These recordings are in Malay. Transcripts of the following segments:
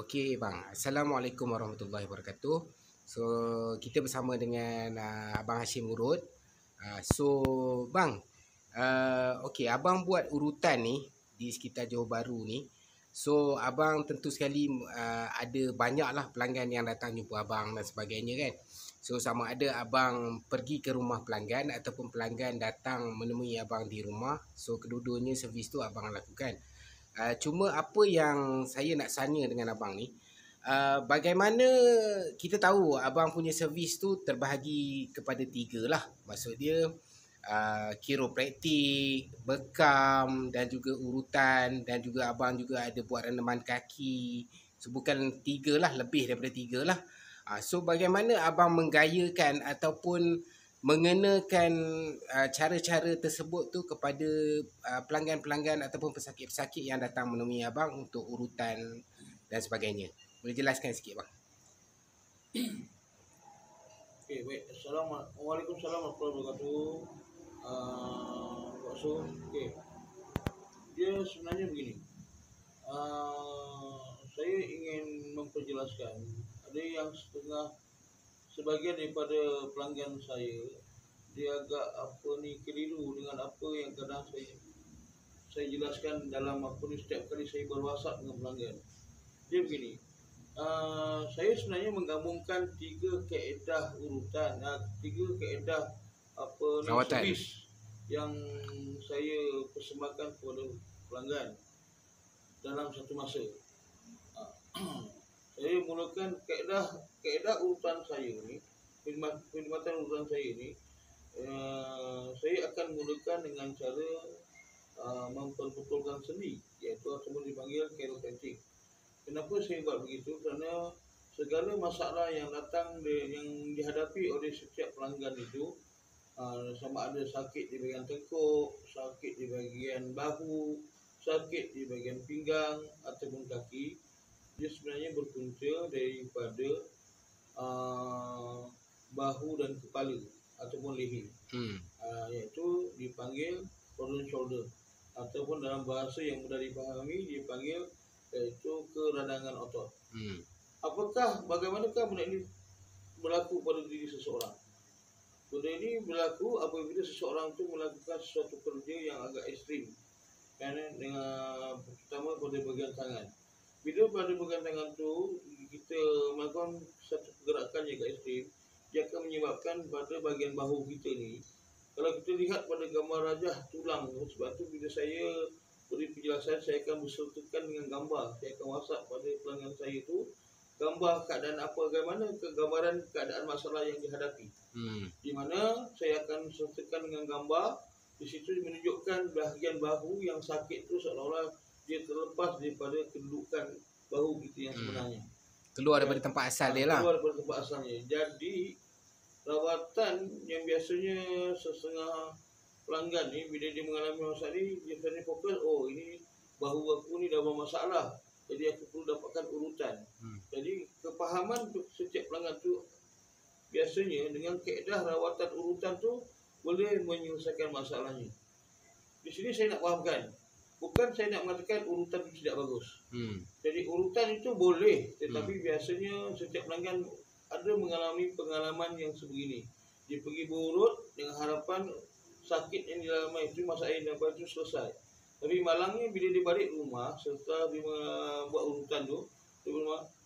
Okey bang, Assalamualaikum warahmatullahi wabarakatuh. So kita bersama dengan Abang Hashim Urut. Bang, okey abang buat urutan ni di sekitar Johor Bahru ni. So abang tentu sekali ada banyaklah pelanggan yang datang jumpa abang dan sebagainya kan. So sama ada abang pergi ke rumah pelanggan ataupun pelanggan datang menemui abang di rumah. So kedua-duanya servis tu abang lakukan. Cuma apa yang saya nak tanya dengan abang ni, bagaimana kita tahu abang punya servis tu terbahagi kepada tiga lah. Maksud dia kiropraktik, bekam dan juga urutan, dan juga abang juga ada buat reneman kaki. So bukan tiga lah, lebih daripada tiga lah. So bagaimana abang menggayakan ataupun mengenakan cara-cara tersebut tu kepada pelanggan-pelanggan ataupun pesakit-pesakit yang datang menemui abang untuk urutan dan sebagainya. Boleh jelaskan sikit bang? Okey, baik. Waalaikumsalam warahmatullahi wabarakatuh. Pak Su, okey. Dia sebenarnya begini. Saya ingin memperjelaskan. Ada yang sebagian daripada pelanggan saya, dia agak keliru dengan apa yang kadang saya jelaskan dalam setiap kali saya berwasap dengan pelanggan. Dia begini. Saya sebenarnya menggabungkan tiga kaedah urutan, tiga kaedah servis yang saya persembahkan kepada pelanggan dalam satu masa. Saya mulakan kaedah urutan saya ni, perkhidmatan urutan saya ni. Saya akan mulakan dengan cara memperbetulkan sendi, iaitu ataupun dipanggil chiropractic. Kenapa saya buat begitu? Kerana segala masalah yang yang dihadapi oleh setiap pelanggan itu, sama ada sakit di bahagian tengkuk, sakit di bahagian bahu, sakit di bahagian pinggang ataupun kaki, dia sebenarnya berpunca daripada bahu dan kepala ataupun leher. Iaitu dipanggil frozen shoulder, ataupun dalam bahasa yang mudah dipahami dipanggil iaitu keradangan otot. Bagaimanakah benda ini berlaku pada diri seseorang? Benda ini berlaku apabila seseorang itu melakukan sesuatu kerja yang agak ekstrim, dengan terutama pada bahagian tangan. Bila pada bahagian tangan tu kita melakukan satu pergerakan yang agak ekstrim, dia akan menyebabkan pada bahagian bahu kita ni, kalau kita lihat pada gambar rajah tulang, sebab tu bila saya beri penjelasan, saya akan bersertakan dengan gambar. Saya akan WhatsApp pada pelanggan saya tu gambar keadaan bagaimana gambaran keadaan masalah yang dihadapi. Di mana saya akan sertakan dengan gambar. Di situ menunjukkan bahagian bahu yang sakit tu seolah-olah dia terlepas daripada kedudukan bahu kita yang sebenarnya. Keluar daripada tempat asal dia lah. Keluar daripada tempat asalnya. Jadi rawatan yang biasanya setengah pelanggan ni, bila dia mengalami masalah ni, dia sebenarnya fokus, ini bahu aku ni dah bermasalah, jadi aku perlu dapatkan urutan. Jadi kepahaman setiap pelanggan tu biasanya dengan kaedah rawatan urutan tu boleh menyelesaikan masalahnya. Di sini saya nak fahamkan, bukan saya nak mengatakan urutan itu tidak bagus. Jadi urutan itu boleh, tetapi biasanya setiap pelanggan ada mengalami pengalaman yang sebegini. Dia pergi berurut dengan harapan sakit yang dialami itu, masalah yang dapat itu selesai. Tapi malangnya bila dia balik rumah serta dia buat urutan tu,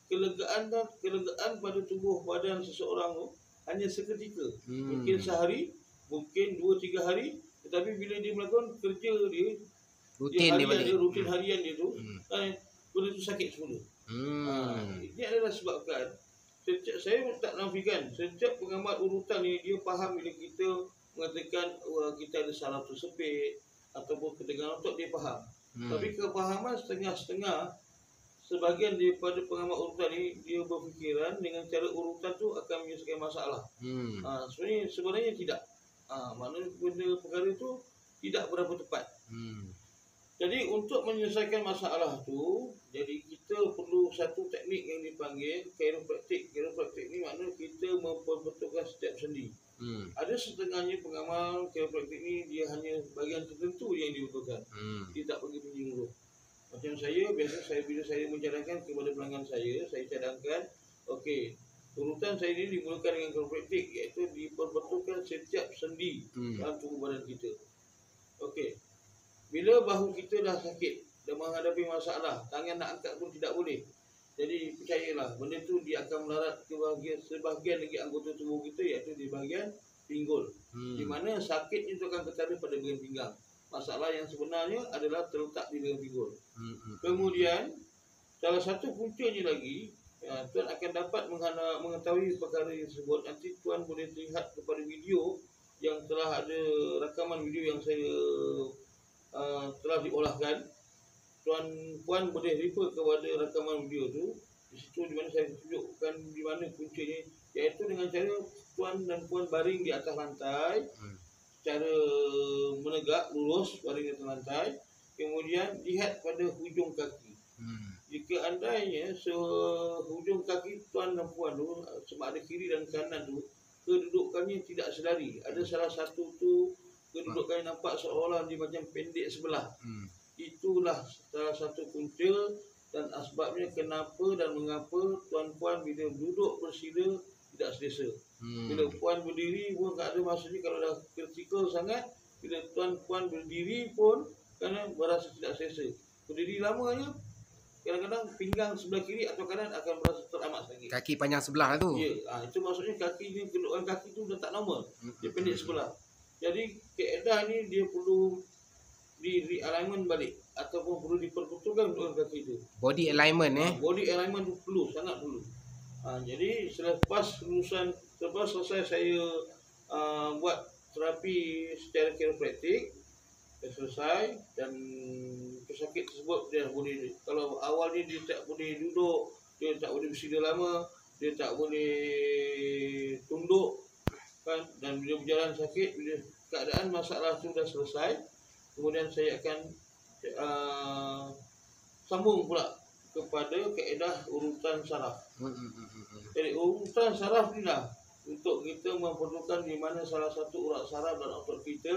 kelegaan pada tubuh badan seseorang tu hanya seketika. Mungkin sehari, mungkin 2-3 hari, tetapi bila dia melakukan kerja dia, rutin harian dia tu, benda tu sakit semula. Ini adalah sebabkan saya tak nafikan setiap pengamat urutan ni dia faham bila kita mengatakan kita ada saraf tersepit ataupun ketegangan otot, dia faham. Tapi kefahaman setengah-setengah, sebahagian daripada pengamat urutan ni dia berfikiran dengan cara urutan tu akan menyelesaikan masalah. Sebenarnya tidak. Maknanya benda perkara tu tidak berapa tepat. Jadi untuk menyelesaikan masalah tu, jadi kita perlu satu teknik yang dipanggil chiropractic. Chiropractic ni maknanya kita memperbetulkan setiap sendi. Ada setengahnya pengamal chiropractic ni dia hanya bahagian tertentu yang dibetulkan. Dia tak pergi menyeluruh. Macam saya, biasa bila saya mencadankan kepada pelanggan saya cadangkan, okey, urutan saya ini dimulakan dengan chiropraktik, iaitu diperbetulkan setiap sendi dalam tubuh badan kita. Okey, bila bahu kita dah sakit, dah menghadapi masalah, tangan nak angkat pun tidak boleh. Jadi percayalah, benda tu dia akan melarat ke sebahagian lagi anggota tubuh kita, iaitu di bahagian pinggul. Di mana sakitnya itu akan ketara pada bahagian pinggang. Masalah yang sebenarnya adalah terletak di bahagian pinggul. Kemudian salah satu puncanya lagi, tuan akan dapat mengetahui perkara tersebut. Nanti tuan boleh lihat kepada video yang telah ada rakaman video yang saya telah diolahkan. Tuan-puan boleh refer kepada rakaman video tu. Di situ di mana saya tunjukkan di mana puncanya, iaitu dengan cara tuan dan puan baring di atas lantai secara menegak, lurus, baring di atas lantai. Kemudian lihat pada hujung kaki. Jika andainya hujung kaki tuan dan puan tu, sama ada kiri dan kanan tu, kedudukannya tidak sedari. Ada salah satu tu kedudukannya nampak seolah dia macam pendek sebelah. Itulah salah satu punca dan asbabnya kenapa dan mengapa tuan-puan bila duduk bersila tidak selesa. Bila puan berdiri pun tak ada, maksudnya kalau dah kritikal sangat, bila tuan-puan berdiri pun kerana berasa tidak selesa. Berdiri lamanya, kadang-kadang pinggang sebelah kiri atau kanan akan berasa teramat sakit. Kaki panjang sebelah tu. Ya, itu maksudnya kaki ni, kedudukan kaki tu dah tak normal. Dia pendek sebelah. Jadi kaedah ni dia perlu di realignment balik ataupun perlu diperbetulkan untuk kaki itu. Body alignment Body alignment tu perlu, sangat perlu. Jadi selepas selesai saya buat terapi secara chiropraktik, dah selesai dan pesakit tersebut dia boleh, kalau awal ni dia tak boleh duduk, dia tak boleh bersila lama, dia tak boleh tunduk kan, dan bila berjalan sakit, bila keadaan masalah tu dah selesai, kemudian saya akan sambung pula kepada kaedah urutan saraf. Jadi urutan saraf ni lah untuk kita memperlukan di mana salah satu urat saraf dan otot kita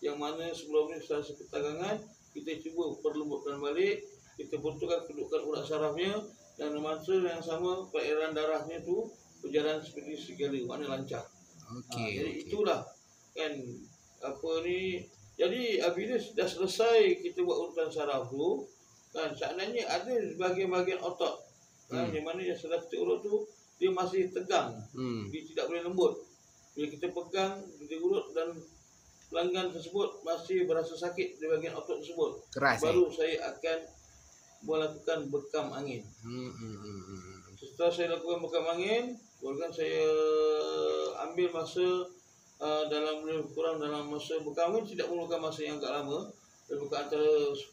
yang mana sebelum ni secara seketegangan, kita cuba perlembutkan balik, kita betulkan kedudukan urat sarafnya, dan masa yang sama perairan darahnya tu berjalan seperti segala, makna lancar. Jadi itulah kan apa ni. Jadi bila dah selesai kita buat urutan saraf tu kan, seandainya ada bahagian-bahagian otot yang mana yang setelah kita urut tu dia masih tegang, dia tidak boleh lembut. Bila kita pegang, kita urut dan pelanggan tersebut masih berasa sakit di bahagian otot tersebut, keras, baru saya akan melakukan bekam angin. Setelah saya lakukan bekam angin, bahkan saya ambil masa dalam lebih kurang dalam masa bekam angin, tidak memerlukan masa yang agak lama, lebih kurang antara 10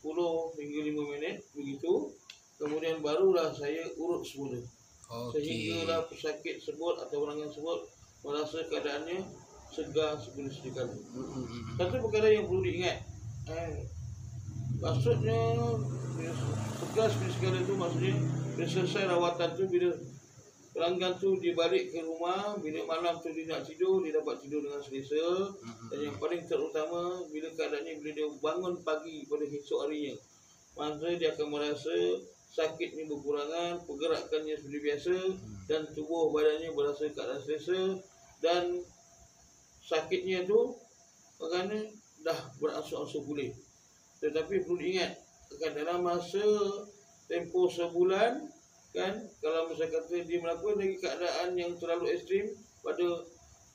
hingga 5 minit begitu. Kemudian barulah saya urut semula. Sehinggalah pesakit tersebut atau pelanggan tersebut merasa keadaannya segar seperti sedia kala. Satu perkara yang perlu diingat, maksudnya segar seperti sedia kala itu maksudnya bila selesai rawatan tu, bila pelanggan tu dia balik ke rumah, bila malam tu dia nak tidur, dia dapat tidur dengan selesa. Dan yang paling terutama, bila keadaannya bila dia bangun pagi pada esok harinya, maka dia akan merasa sakitnya berkurangan, pergerakannya seperti biasa, dan tubuh badannya berasa keadaan selesa, dan sakitnya tu kerana dah beransur-ansur pulih. Tetapi perlu diingat, dalam masa tempoh sebulan kan, kalau misalnya kata dia melakukan lagi keadaan yang terlalu ekstrim pada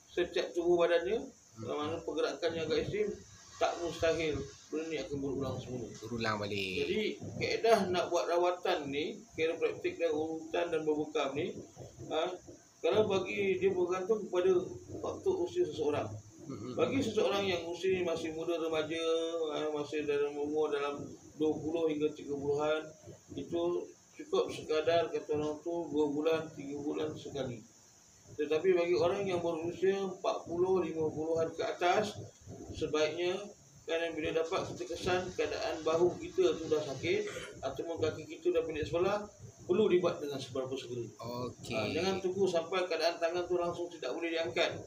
setiap tubuh badannya, mana pergerakan yang agak ekstrim, tak mustahil benda ni akan berulang balik. Jadi kaedah nak buat rawatan ni, chiropraktik dan urutan dan berbekam ni, kalau bagi dia bergantung kepada faktor usia seseorang. Bagi seseorang yang usia masih muda remaja, masih dalam umur dalam 20 hingga 30-an, itu cukup sekadar kata orang tu 2 bulan, 3 bulan sekali. Tetapi bagi orang yang berusia 40, 50-an ke atas, sebaiknya kerana bila dapat kita kesan keadaan bahu kita tu dah sakit ataupun kaki kita dah pendek sebelah, perlu dibuat dengan seberapa segera. Jangan tunggu sampai keadaan tangan tu langsung tidak boleh diangkat,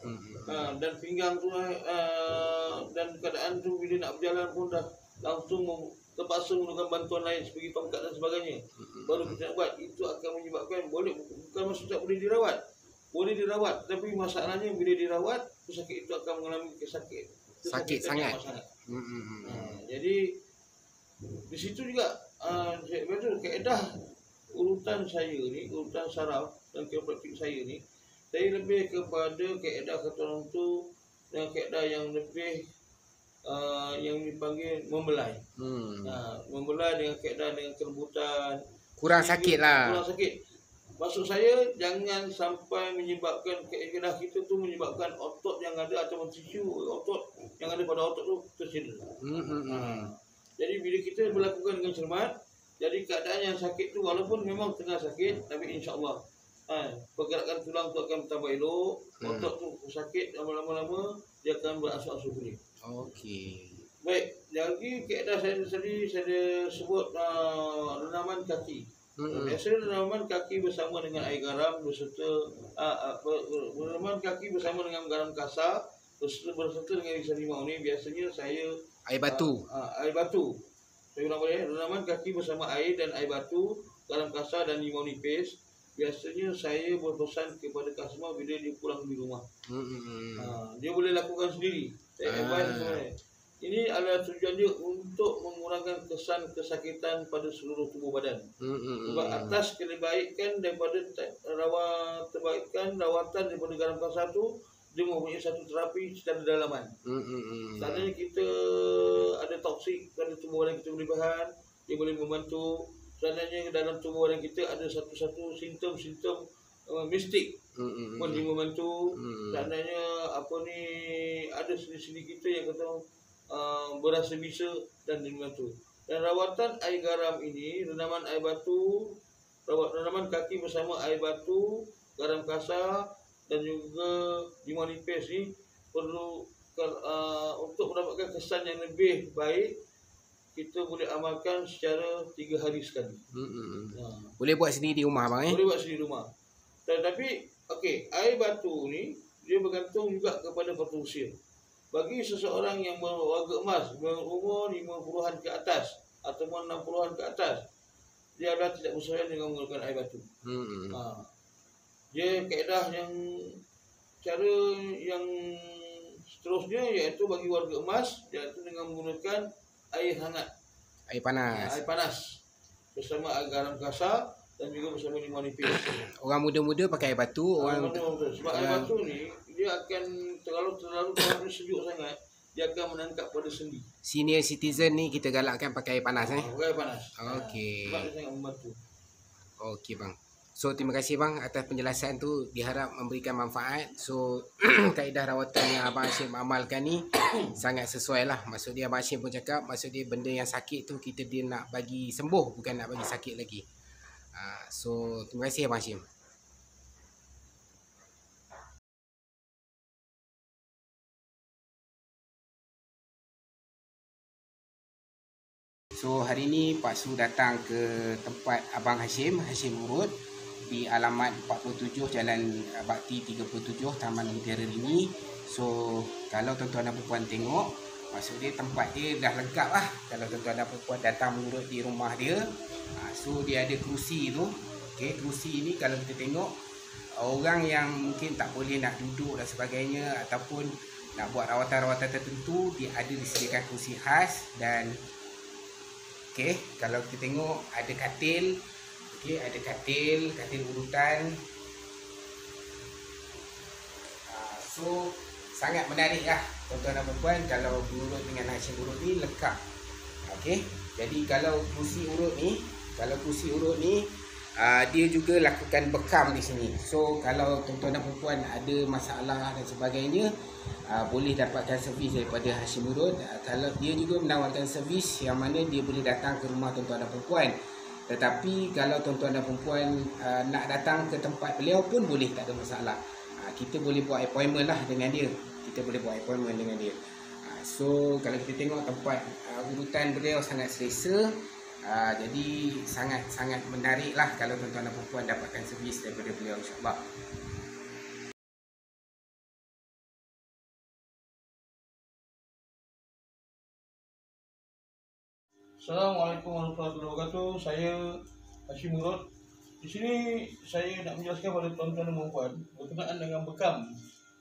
dan pinggang tu dan keadaan tu bila nak berjalan pun dah langsung terpaksa menggunakan bantuan lain seperti tongkat dan sebagainya, baru kita nak buat. Itu akan menyebabkan bukan maksud tak boleh dirawat. Boleh dirawat, tapi masalahnya bila dirawat, pesakit itu akan mengalami Sakit sangat. Jadi di situ juga betul kaedah urutan saya ni, urutan saraf dan kiropraktik saya ni, saya lebih kepada kaedah kata orang tu dan kaedah yang lebih yang dipanggil membelai. Membelai dengan kaedah dengan kelembutan. Kurang sakit lah. Kurang sakit. Maksud saya jangan sampai menyebabkan kaedah kita tu menyebabkan otot yang ada atau tisu otot yang ada pada otot tu tercedera. Jadi bila kita melakukan dengan cermat, jadi keadaan yang sakit tu walaupun memang tengah sakit, tapi insya-Allah pergerakan tulang tu akan bertambah elok, otot tu sakit lama-lama dia akan beransur-ansur pulih. Okey. Baik, lagi kaedah saya tadi saya sebut renaman kaki. Biasanya renaman kaki bersama dengan air garam beserta renaman kaki bersama dengan garam kasar berserta dengan irisan limau ni biasanya saya Air batu. Air batu. Saya ulang balik, renaman kaki bersama air dan air batu, garam kasar dan limau nipis. Biasanya saya berpesan kepada customer bila dia pulang di rumah. Dia boleh lakukan sendiri. Saya advise sebenarnya. Ini adalah tujuan dia untuk mengurangkan kesan kesakitan pada seluruh tubuh badan. Sebab atas kebaikan daripada rawatan daripada garam kasar tu, dia mempunyai satu terapi secara dalaman. Seandainya kita ada toksik pada tubuh badan kita berlebihan, dia boleh membantu. Seandainya dalam tubuh badan kita ada satu-satu simptom-simptom mistik pun dia membantu. Seandainya ada sendi-sendi kita yang kata berasa bisa dan dia membantu. Dan rawatan air garam ini, renaman air batu, renaman kaki bersama air batu, garam kasar dan juga limau nipis ni perlu untuk mendapatkan kesan yang lebih baik, kita boleh amalkan secara 3 hari sekali. Boleh buat sendiri di rumah bang Boleh buat sendiri di rumah. Tetapi okey, air batu ni dia bergantung juga kepada faktor usia. Bagi seseorang yang berwarga emas berumur 50-an ke atas ataupun 60-an ke atas, dia adalah tidak bersesuaian dengan menggunakan air batu. Dia kaedah yang cara yang seterusnya iaitu bagi warga emas iaitu dengan menggunakan air hangat, air panas. Air panas bersama garam kasar dan juga bersama limau nipis. Orang muda-muda pakai air batu, orang sebab air batu ni dia akan terlalu sejuk sangat, dia akan menangkap pada sendi. Senior citizen ni kita galakkan pakai air panas pakai air panas. Okey. Sebab dia sangat membantu. Okey bang. So terima kasih bang atas penjelasan tu, diharap memberikan manfaat. So kaedah rawatan yang Abang Hashim amalkan ni sangat sesuai lah. Maksud dia Abang Hashim pun cakap, maksud dia benda yang sakit tu dia nak bagi sembuh, bukan nak bagi sakit lagi. So terima kasih Abang Hashim. So hari ni Pak Su datang ke tempat Abang Hashim Urut di alamat 47 Jalan Bakti 37 Taman Mutiara Rini. So kalau tuan-tuan dan puan tengok, maksud dia tempat dia dah lengkap lah. Kalau tuan-tuan dan puan datang mengurut di rumah dia, so dia ada kerusi tu. Okay, kerusi ni kalau kita tengok, orang yang mungkin tak boleh nak duduk dan sebagainya ataupun nak buat rawatan-rawatan tertentu, dia ada disediakan kerusi khas. Dan okey, kalau kita tengok ada katil. Okey, ada katil urutan. So sangat menarik lah tuan-tuan dan puan kalau urut dengan Hashim Urut ni lengkap. Okey, jadi kalau kerusi urut ni, dia juga lakukan bekam di sini. So kalau tuan-tuan dan puan ada masalah dan sebagainya, boleh dapatkan servis daripada Hashim Urut. Kalau dia juga menawarkan servis yang mana dia boleh datang ke rumah tuan-tuan dan puan. Tetapi kalau tuan-tuan dan puan nak datang ke tempat beliau pun boleh, tak ada masalah. Kita boleh buat appointment lah dengan dia. So kalau kita tengok tempat urutan beliau sangat selesa. Jadi sangat menarik lah kalau tuan-tuan dan puan dapatkan servis daripada beliau, insyaAllah. Assalamualaikum warahmatullahi wabarakatuh. Saya Hashim Murad. Di sini saya nak menjelaskan pada tuan-tuan dan puan berkenaan dengan bekam.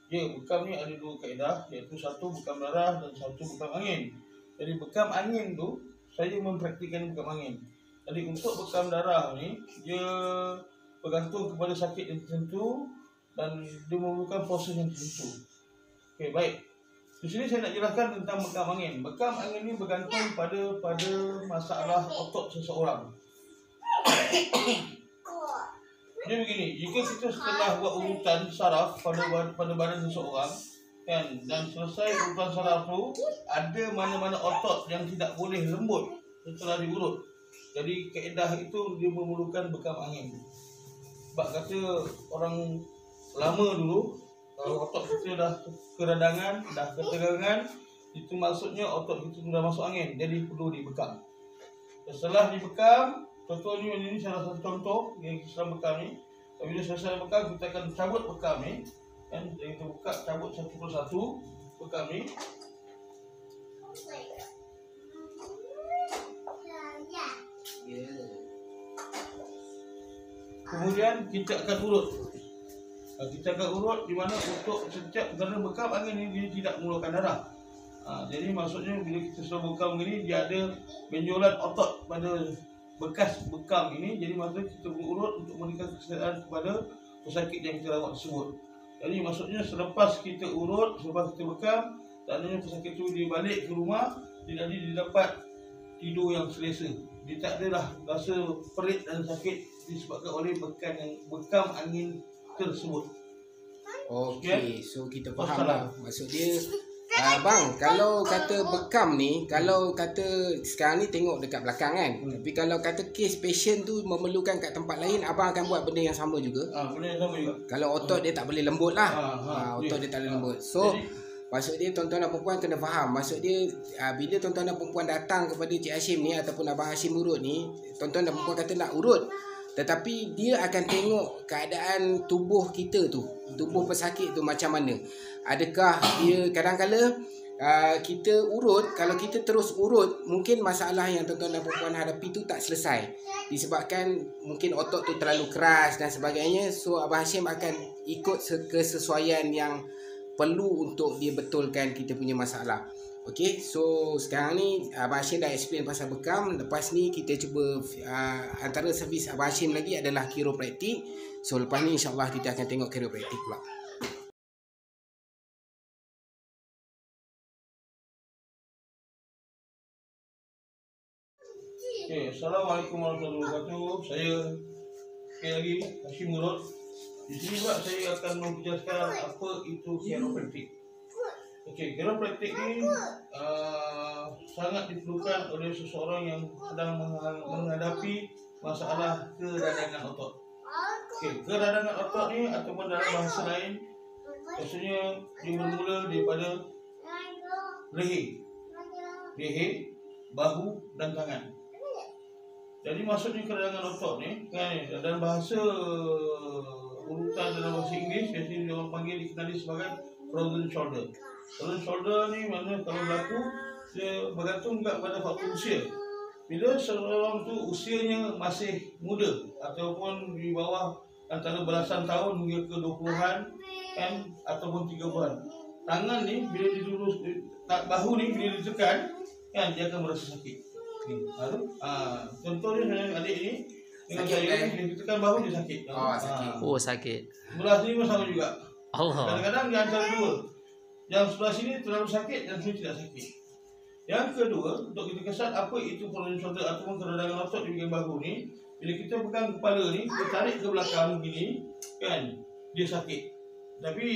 Ya, bekam ni ada dua kaedah, iaitu satu bekam darah dan satu bekam angin. Jadi bekam angin tu saya mempraktikkan bekam angin. Jadi untuk bekam darah ni dia bergantung kepada sakit yang tertentu dan dia memerlukan proses yang tertentu. Okey, baik. Di sini saya nak jelaskan tentang bekam angin. Bekam angin ni bergantung pada masalah otot seseorang. Jadi begini, jika kita setelah buat urutan saraf pada badan seseorang, kan, dan selesai urutan saraf tu, ada mana-mana otot yang tidak boleh lembut setelah diurut. Jadi kaedah itu dia memerlukan bekam angin. Sebab kata orang lama dulu, kalau otot kita dah keradangan, dah ketegangan, itu maksudnya otot kita sudah masuk angin. Jadi perlu dibekam. Setelah dibekam, contohnya ini salah satu contoh yang kita bekam ni. Bila selesai bekam, kita akan cabut bekam ni. Kan, kita buka, cabut satu persatu bekam ni. Kemudian kita akan urut. Kita akan urut di mana untuk setiap, kerana bekam angin ni dia tidak mengeluarkan darah. Jadi maksudnya bila kita sudah bekam ini, dia ada benjolan otot pada bekas bekam ini. Jadi maksudnya kita urut untuk memberikan kesihatan kepada pesakit yang kita rawat tersebut. Jadi maksudnya selepas kita urut, selepas kita bekam, tandanya pesakit itu dia balik ke rumah, dia dapat tidur yang selesa. Dia tak adalah rasa perit dan sakit disebabkan oleh bekam angin tersebut. Okey, so kita faham lah. Maksud dia, bang, kalau kata bekam ni, kalau kata sekarang ni tengok dekat belakang kan, tapi kalau kata kes patient tu memerlukan kat tempat lain, abang akan buat benda yang sama juga. Benda yang sama juga. Kalau otot dia tak boleh lembut lah. Otot dia tak boleh lembut. So maksud dia tuan-tuan dan perempuan kena faham. Maksud dia bila tuan-tuan dan perempuan datang kepada Cik Hashim ni ataupun Abang Hashim urut ni, tuan-tuan dan perempuan kata nak urut, tetapi dia akan tengok keadaan tubuh kita tu, tubuh pesakit tu macam mana. Adakah dia kadang-kala kita urut, kalau kita terus urut, mungkin masalah yang tuan-tuan dan perempuan hadapi tu tak selesai. Disebabkan mungkin otot tu terlalu keras dan sebagainya. So Abang Hashim akan ikut kesesuaian yang perlu untuk dia betulkan kita punya masalah. Okey, so sekarang ni Abang Hashim dah explain pasal bekam. Lepas ni kita cuba antara servis Abang Hashim lagi adalah chiropraktik. So lepas ni insyaAllah kita akan tengok chiropraktik pula. Okay, Assalamualaikum warahmatullahi wabarakatuh. Saya sekali lagi Hashim Murad. Di sini pula saya akan menjelaskan apa itu chiropraktik. Okey, chiropraktik ni sangat diperlukan oleh seseorang yang sedang menghadapi masalah keradangan otot. Okey, keradangan otot ni ataupun dalam bahasa lain, maksudnya dia bermula daripada leher, bahu dan tangan. Jadi maksudnya keradangan otot ni kan, dalam bahasa urutan dalam bahasa Inggeris biasanya orang panggil, dikenali sebagai frozen shoulder. Frozen shoulder ni maknanya kalau berlaku dia bergantung juga pada faktor usia. Bila seorang tu usianya masih muda ataupun di bawah antara belasan tahun hingga ke 20-an kan, ataupun 30-an, tangan ni bila dilurus, bahu ni bila ditekan kan, dia akan merasa sakit. Contohnya saya adik ni dengan saya, bila ditekan bahu dia sakit. Sakit. Sebelah sini pun sama juga. Allah. Kadang-kadang dia antara dua. Yang sebelah sini terlalu sakit dan sini tidak sakit. Yang kedua, untuk kita kesan apa itu frozen shoulder ataupun keradangan otot di bahagian bahu ni, bila kita pegang kepala ni, kita tarik ke belakang begini kan, dia sakit. Tapi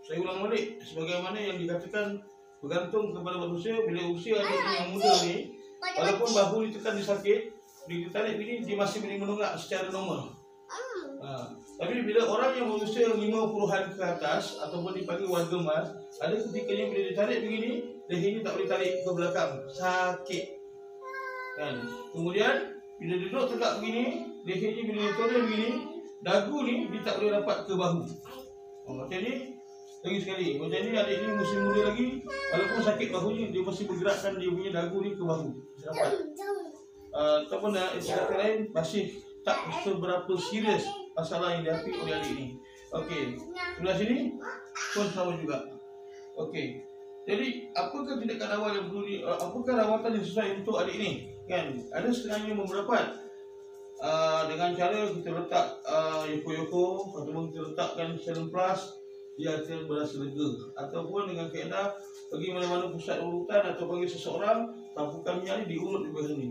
saya ulang balik, sebagaimana yang dikatakan bergantung kepada manusia. Bila usia adik yang muda ni, walaupun bahu ditekan dia sakit, bila kita tarik begini, dia masih boleh menunggak secara normal. Tapi bila orang yang berusia 50-an ke atas ataupun dipanggil warga emas, ada ketikanya bila ditarik begini, lehernya tak boleh tarik ke belakang, sakit kan. Kemudian bila duduk tegak begini, lehernya bila ditoleh begini, dagu ni dia tak boleh rapat ke bahu. Macam ni. Lagi sekali, macam ni adik ni masih muda lagi, walaupun sakit bahunya, dia masih bergerakkan dia punya dagu ni ke bahu. Dapat. Ataupun kata lain, masih tak seberapa serius masalah yang dihadapi oleh adik ni. Okey, sebelah sini pun sama juga. Okey, jadi apakah tindakan awal yang perlu apakah rawatan yang sesuai untuk adik ni? Kan, ada setengahnya mendapat dengan cara kita letak yoko-yoko ataupun kita letakkan serum plus, dia akan berasa lega. Ataupun dengan kaedah pergi mana-mana pusat urutan atau panggil seseorang, tampukkan minyak ni diurut di bahagian ni.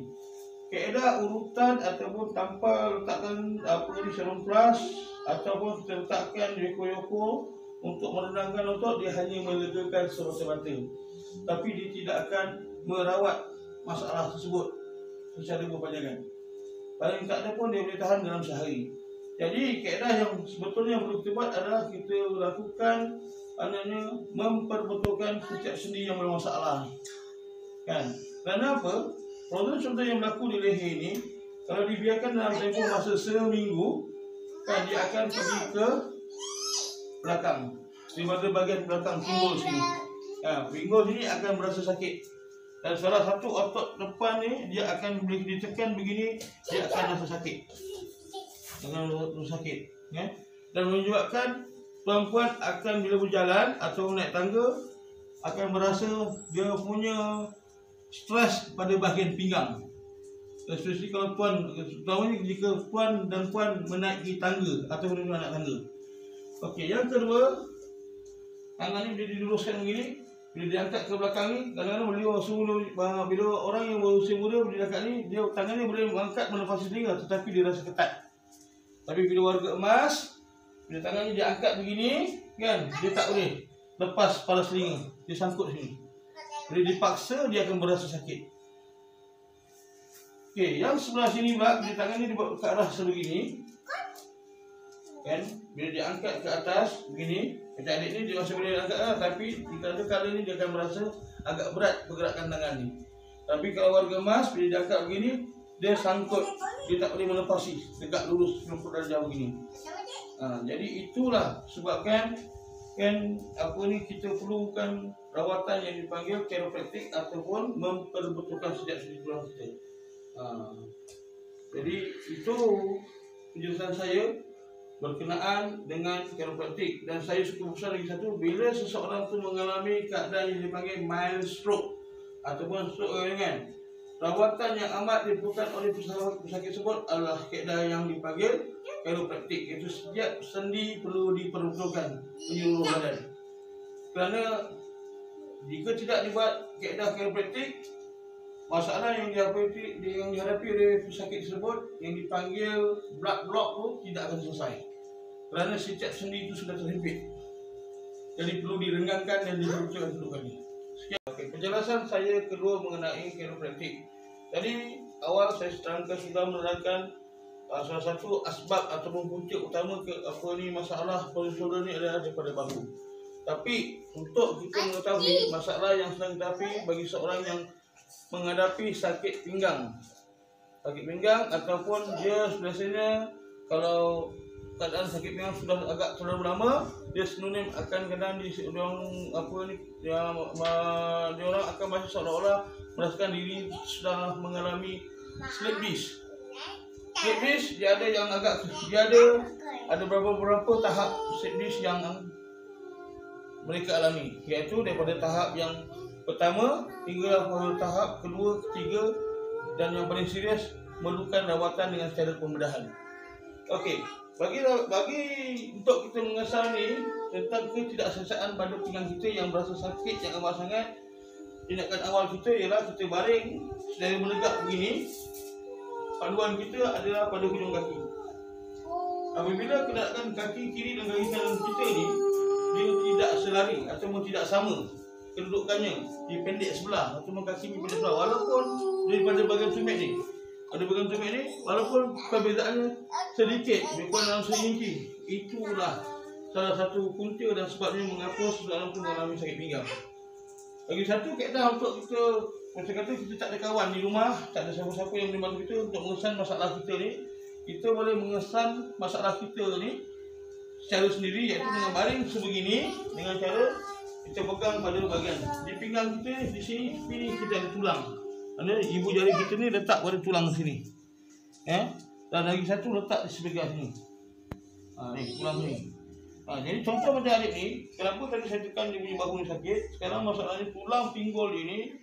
Kaedah urutan ataupun tanpa letakkan serum plus ataupun kita letakkan yoko-yoko untuk menenangkan otot, dia hanya melegakan semata-mata, tapi dia tidak akan merawat masalah tersebut secara berpanjangan. Paling tak ada pun dia boleh tahan dalam sehari. Jadi kaedah yang sebetulnya perlu kita buat adalah kita lakukan memperbetulkan setiap sendi yang bermasalah. Kan? Kerana apa? Problem contoh yang berlaku di leher ini, kalau dibiarkan dalam tempoh masa seminggu, kan dia akan pergi ke belakang, di bahagian belakang pinggul sini. Pinggul sini akan berasa sakit. Dan salah satu otot depan ni dia akan boleh ditekan begini, dia akan rasa sakit. Akan rasa sakit, ya. Dan menyebabkan perempuan akan bila berjalan atau naik tangga akan merasa dia punya stres pada bahagian pinggang. Especially kalau puan, terutamanya jika puan dan puan menaiki tangga atau menaik tangga. Okey, yang kedua, tangan ni bila diluruskan begini, bila diangkat ke belakang ni, kadang-kadang bila orang yang berusia muda bila diangkat ni, dia tangan ni boleh mengangkat menepasi telinga, tetapi dia rasa ketat. Tapi bila warga emas, bila tangan ni diangkat begini, kan, dia tak boleh lepas paras telinga, dia sangkut sini. Bila dipaksa, dia akan berasa sakit. Okey, yang sebelah sini pula, bila tangan ni dibawa ke arah sebegini, kan, bila diangkat ke atas begini, macam adik ni dia masih boleh angkat lah, tapi di kala ni dia akan merasa agak berat pergerakan tangan ni. Tapi kalau warga emas, bila diangkat begini, dia sangkut, dia tak boleh melepasi, tegak lurus 90 darjah begini. Jadi itulah sebabkan kan apa ni kita perlukan rawatan yang dipanggil chiropraktik ataupun memperbetulkan sejak sendi tulang kita. Jadi itu penjelasan saya berkenaan dengan chiropraktik. Dan saya suka besar lagi satu, bila seseorang tu mengalami keadaan yang dipanggil mild stroke ataupun stroke ringan, rawatan yang amat diperlukan oleh pesakit tersebut adalah kaedah yang dipanggil chiropraktik, iaitu setiap sendi perlu diperbetulkan menyeluruh badan. Kerana jika tidak dibuat kaedah chiropraktik, masalah yang dihadapi oleh pesakit tersebut yang dipanggil blood block tu tidak akan selesai. Kerana setiap sendi itu sudah terhimpit. Jadi perlu direnggangkan dan diperbetulkan kedudukannya. Sekian. Okay, penjelasan saya kedua mengenai chiropraktik. Tadi awal saya terangkan sudah menerangkan salah satu asbab ataupun punca utama masalah shoulder ni adalah daripada bahu. Tapi untuk kita mengetahui masalah yang sedang dihadapi bagi seorang yang menghadapi sakit pinggang ataupun dia biasanya kalau keadaan sakit pinggang sudah agak terlalu lama, dia sinonim akan kadang dia orang akan masih seolah-olah merasakan diri sudah mengalami slip disc. Slip disc dia ada beberapa tahap slip disc yang mereka alami, iaitu daripada tahap yang pertama hingga tahap kedua, ketiga, dan yang paling serius memerlukan rawatan dengan cara pembedahan. Okey, bagi untuk kita mengesal ni tentang ketidakselesaan pada pinggang kita yang berasa sakit yang amat sangat, tindakan awal kita ialah kita baring sedari menegak begini. Panduan kita adalah pada hujung kaki. Apabila keadaan kaki kiri dan kaki kanan kita ni dia tidak selari ataupun tidak sama kedudukannya, di pendek sebelah ataupun kaki ni pendek sebelah, walaupun daripada bahagian tumit ni, ada bahagian tumit ni, walaupun perbezaannya sedikit, lebih kurang dalam seinci, itulah salah satu punca dan sebabnya mengapa seseorang tu mengalami sakit pinggang. Lagi satu kaedah untuk kita, macam kata kita tak ada kawan di rumah, tak ada siapa-siapa yang boleh bantu kita untuk mengesan masalah kita ni, kita boleh mengesan masalah kita ni secara sendiri, iaitu dengan baring sebegini, dengan cara kita pegang pada bahagian di pinggang kita di sini kita ada tulang. Ada ibu jari kita ni letak pada tulang sini. Dan lagi satu letak di sebelah sini. Ni tulang ni. Jadi contoh macam adik ni, kenapa tadi saya tekan dia punya bahu ni sakit? Sekarang masalahnya tulang pinggul ini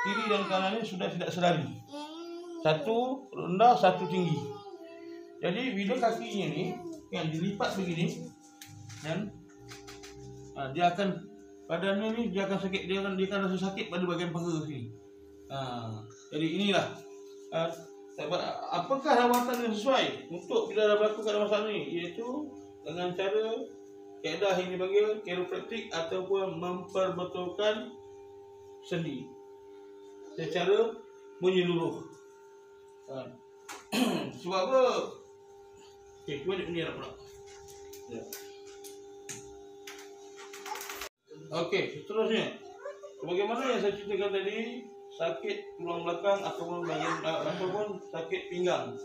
kiri dan kanan ni sudah tidak sedari. Satu rendah, satu tinggi. Jadi bila kakinya ni yang dilipat begini dan dia akan badannya ni dia akan sakit, dia akan rasa sakit pada bahagian paha sini. Jadi inilah apakah rawatan yang sesuai untuk bila dah berlaku keadaan masalah ni, iaitu dengan cara kaedah yang dipanggil chiropraktik ataupun memperbetulkan sendi secara menyeluruh. Sebab apa? Okey, cuba ni nak pula. Ya. Okey, seterusnya. Sebagaimana yang saya ceritakan tadi, sakit tulang belakang ataupun sakit pinggang.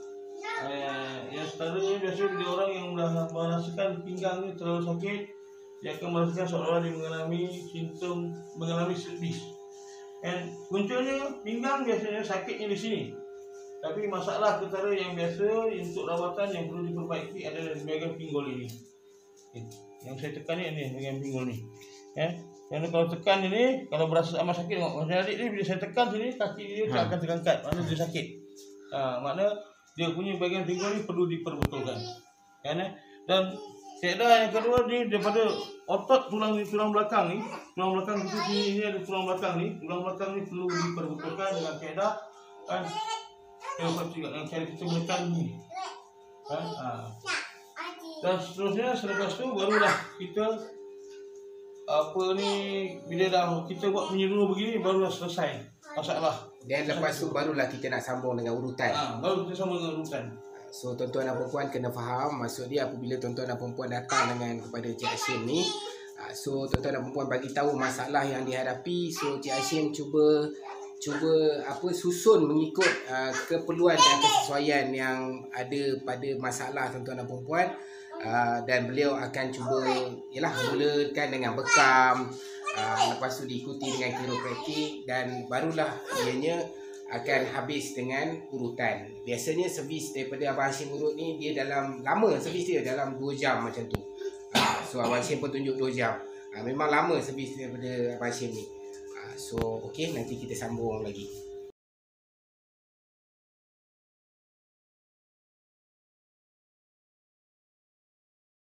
Yang seterusnya biasanya bila orang yang dah merasakan pinggang ni terlalu sakit, dia akan merasakan seolah-olah dia mengalami sedis. Dan punculnya pinggang biasanya sakitnya di sini. Tapi masalah ketara yang biasa untuk rawatan yang perlu diperbaiki adalah di bahagian pinggul ini. Yang saya tekan ni bahagian pinggul ni. Kerana kalau tekan ini, kalau berasa amat sakit, tengok macam adik ni bila saya tekan sini, kaki dia tak akan terangkat, maknanya dia sakit. Makna dia punya bahagian pinggul ni perlu diperbetulkan. Dan kaedah yang kedua ni daripada otot tulang belakang ni, tulang belakang kita sini ada tulang belakang ni perlu diperbetulkan dengan kaedah dengan cara kita menekan ni. Dan seterusnya selepas tu barulah kita bila dah kita buat menyeluruh begini barulah selesai masalah. Dan lepas tu barulah kita nak sambung dengan urutan. Baru kita sambung dengan urutan. So tuan-tuan dan puan kena faham, maksud dia apabila tuan-tuan dan puan datang dengan kepada Cik Hashim ni, so tuan-tuan dan puan bagi tahu masalah yang dihadapi, so Cik Hashim cuba susun mengikut keperluan dan kesesuaian yang ada pada masalah tuan-tuan dan puan, dan beliau akan cuba mulakan dengan bekam, lepas tu diikuti dengan chiropraktik, dan barulah ianya akan habis dengan urutan. Biasanya servis daripada Abang Hashim urut ni dia lama servis dia dalam 2 jam macam tu. So Abang Hashim pun tunjuk 2 jam. Memang lama servis daripada Abang Hashim ni. So okey, nanti kita sambung lagi.